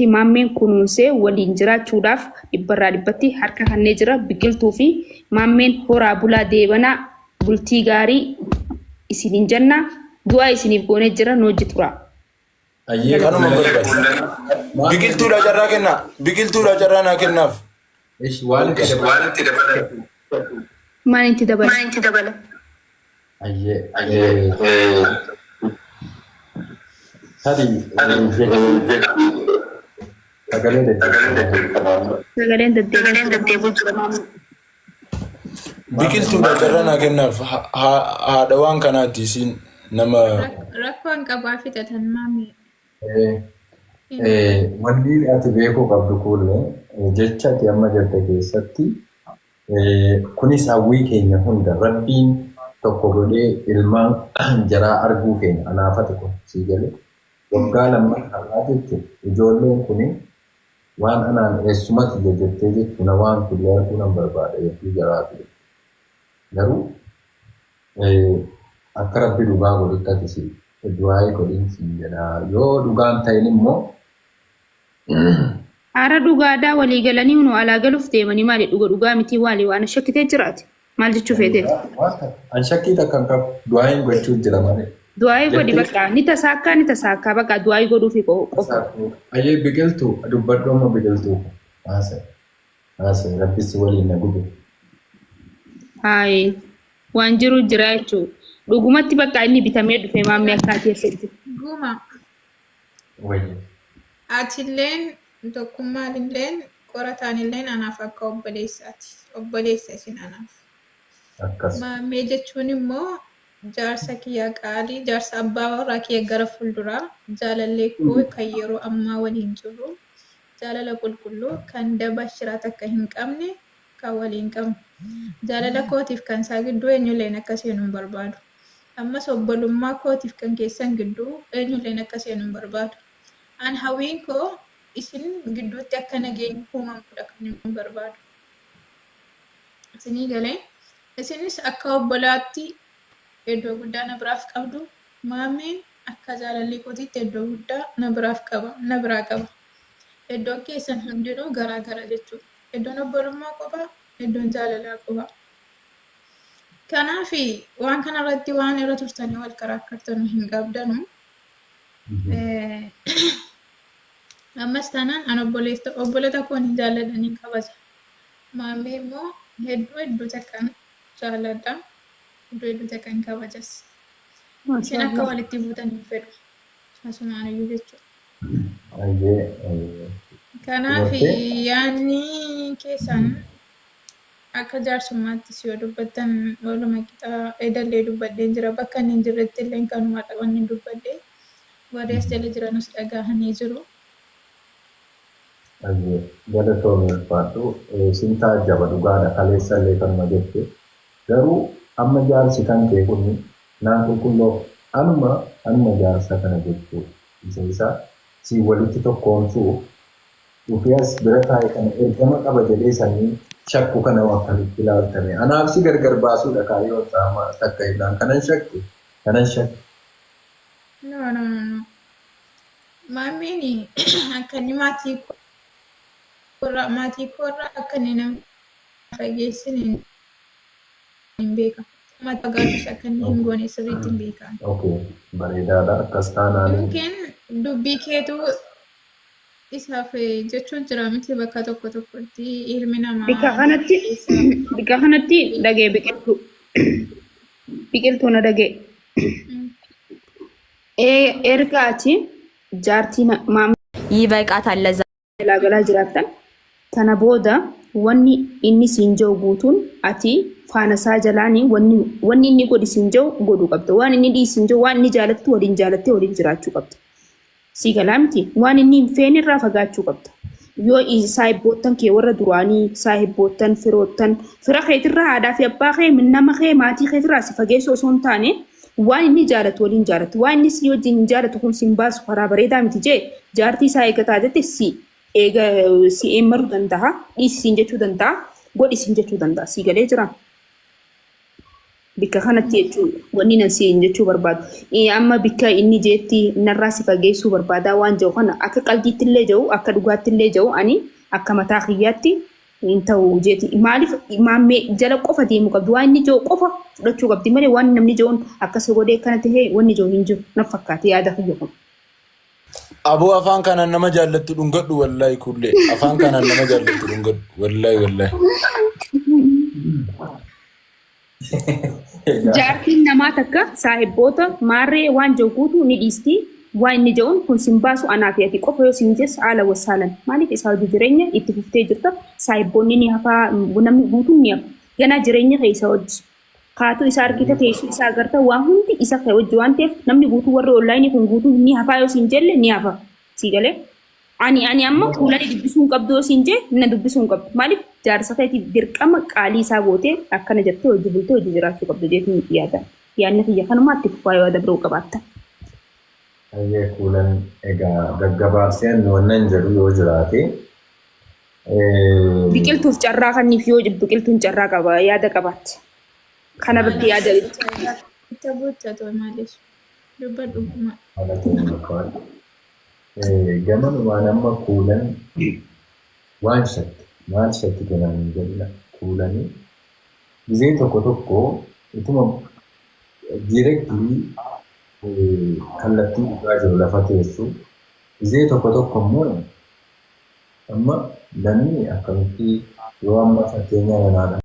jirti maammeen kunuunsee waliin jiraachuudhaaf dhibbarraa dhibbatti harka kannee jira biqiltuu fi maammeen horaa bulaa deebanaa bultii gaarii isiniin jenna du'aa isiniif goonee jira nooji tura. Kanuma barbaada. Biqiltuudha jarraa kenna. Biqiltuudha jarraa naa kennaaf. Maal itti dabala? Sagaleen deddeebiin jira maamuu. Biqiltuudha jarraa naa kennaaf haadha waan kanaatti isin nama. Rakkoon qabaa fixatan maamii. Wanni ati beekuu qabdu kulle jecha ati amma jirte keessatti kunis hawwii keenya hunda rabbiin tokko godhee ilmaan jaraa arguu keenya anaafate kun sii galee waggaa lammaffaa jechuun ijoolleen kun waan anaan eessumatti jettee jechuun waan kullee arguu nan barbaada jechuun jaraatu garuu akka rabbi dhugaa godhutti ati sii du'aayii godhinsi jedha yoo dhugaan ta'in immoo Ara dhugaadhaa walii galanii nu alaa galuuf deemanii maali dhugaa miti walii waan shakkitee jiraati maal jechuu feete? An shakkii takkan qabu du'aayiin gochuu jira malee. Du'aayii godhi bakka ni tasaakkaa bakka du'aayii godhuu fi qofa. Ayyee biqiltuu dubbadhu amma biqiltuu haasa'e rabbisi waliin na gubu. Hayi waan jiru jira jechuudha. Dhugumatti bakka inni bitamee dhufe maammee akka keessatti. Guma. Wayye. Atilleen tokkummaalilleen qorataanilleen anaaf akka obboleessaati. Obboleessa isin anaaf. Akkas. Maammee jechuun immoo jaarsa kiyyaa qaalii jaarsa abbaa warraa kiyya gara fuulduraa jaalallee koo kan yeroo ammaa waliin jiru jaalala qulqulluu kan daba shiraata akka hin qabne kan waliin qabnu jaalala kootiif kan isaa gidduu eenyulleen akka seenu hin barbaadu. Ammas obbolummaa kootiif kan keessan gidduu eenyulleen akka seenu hin barbaadu. An hawwiin koo isin gidduutti akka nageenyi uumamudha kan hin barbaadu. Isinii galee isinis akka obbolaatti iddoo guddaa na biraaf qabdu maammeen akka jaalallee kootiitti iddoo guddaa na biraa qaba. Iddoon keessan hundinuu garaa gara jechuudha. Iddoon obbolummaa qofaa iddoon jaalalaa qofaa. Kanaaf waan kanarratti waan irra turtanii wal karaakkartanu hin qabdanu. Ammas taanaan an obbolota koon hin jaalladhanii kabaja. Maammee immoo hedduu takkan jaalladha. Hedduu takkan kabajas. Isin akka walitti buutan hin fedhu. Asumaan iyyuu jechuudha. Kanaaf yaadni keessan akka jaarsummaattis yoo dubbattan waluma qixaa edallee dubbadheen jira. Bakka inni hin jirretti illee kanuma dhawanni dubbadhee warri as jala jiranus dhagahanii jiru. Galatoomii ulfaadhu sintaa jaba dhugaadha kaleessa illee kanuma jette garuu amma jaarsi kan kee kun naan qulqulloof anuma jaarsa kana jechuudha isa si walitti tokkoomsuuf dhufee as bira taa'e kana ergama qaba jedhee sanii shakku kana akkamitti ilaaltame anaaf si gargar baasuudha kaayyoo saama takka illaan kanan shakku. No. Maammeen akka inni maatii koorraa akka inni nama fageessin hin beekamu. Mata gaafis akka inni hin goone sirriitti hin beekamu. Okay, bareedaadha akkas taanaan. Yookiin dubbii keetu isaaf jechuun jira miti bakka tokkotti ilmi namaa. Bika kanatti dhagee biqiltuu na dhagee. Erga ati jaartii ይበቃታል ለዛ galaa jiraattan kana booda wanni inni siin jiru guutuun ati faanasaa jalaanii wanni inni godhi siin jiru godhuu qabda. Waan inni dhiisiin jiru waan inni jaalatu waliin jaalattee waliin jiraachuu qabda. Sii galaa miti waan inni hin feene irraa fagaachuu qabda. Yoo saahibboottan kee warra duraanii saahibboottan firoottan fira keetirraa haadhaa fi abbaa kee nama kee maatii keetirraa si fageessoo osoo hin taane waan inni jaalatu waliin jaalatu waan inni si wajjin jaalatu kun siin baasu karaa bareedaa miti jee jaartii isaa eeggataa jette si eemmaruu danda'a dhiisisiin jechuu danda'a godhisiin jechuu danda'a sii galee jira. bikka kanatti jechuudha. Wanni nan siin jechuu barbaadu. Amma bikka inni jeetti narraa si fageessuu barbaada waan jiru kana akka qalbiitti illee jiru akka dhugaatti illee jiru ani akka mataa kiyyaatti hin ta'u jeeti. Maaliif maammee jala qofa deemu qabdi waan inni jiru qofa fudhachuu qabdi malee waan namni jiruun akkasa godhee akkana ta'ee wanni jiru hin jiru na fakkaate yaada kiyya kun. Aboo afaan kanaan nama jaallattu dhungadhu wallahi kullee afaan kanaan nama jaallattu dhungadhu wallahi. Jaartiin namaa takka saahibboota maarree waan jiru guutuu ni dhiisti. Waan inni jiruun kun simbaasu anaa fi ati qofa yoo siin jees haala wasaalan maaliif isaa hojii jireenya itti fuftee jirta saahibboonni ni hafaa namni guutuun ni hafa ganaa jireenya keessa hojii kaatu isaa argita teessoo isaa agarta waan hundi isa ka'e hojii waan ta'eef namni guutuu warra onlaayinii kun guutuu ni hafaa yoo siin jelle ni hafa sii galee ani amma fuulanii dubbisuu hin qabdu yoo siin jee na dubbisuu hin qabdu maaliif jaarsa ta'eetiif dirqama qaalii isaa gootee akkana jettee hojii bultee hojii jiraachuu qabdu jeetiin yaada yaadni kiyya kanumaatti fufaa yoo adabruu qabaatta. Ayyee kuulan egaa gaggabaabseen wannan jedhu yoo jiraate. Biqiltuuf carraa kanniif yoo biqiltuun carraa qaba yaada qabaatti. Kana irratti yaada Itti bulchatu maaliif dubba dhuguma. Gamanumaan amma kuulan waan shakki maal shakki kanaan jedhudha kuulanii gizee tokko ituma diirektii kallattii dhugaa jiru lafa teessu gizee tokko immoo amma lammii akkamitti yoo amma fakkeenya nanaadha.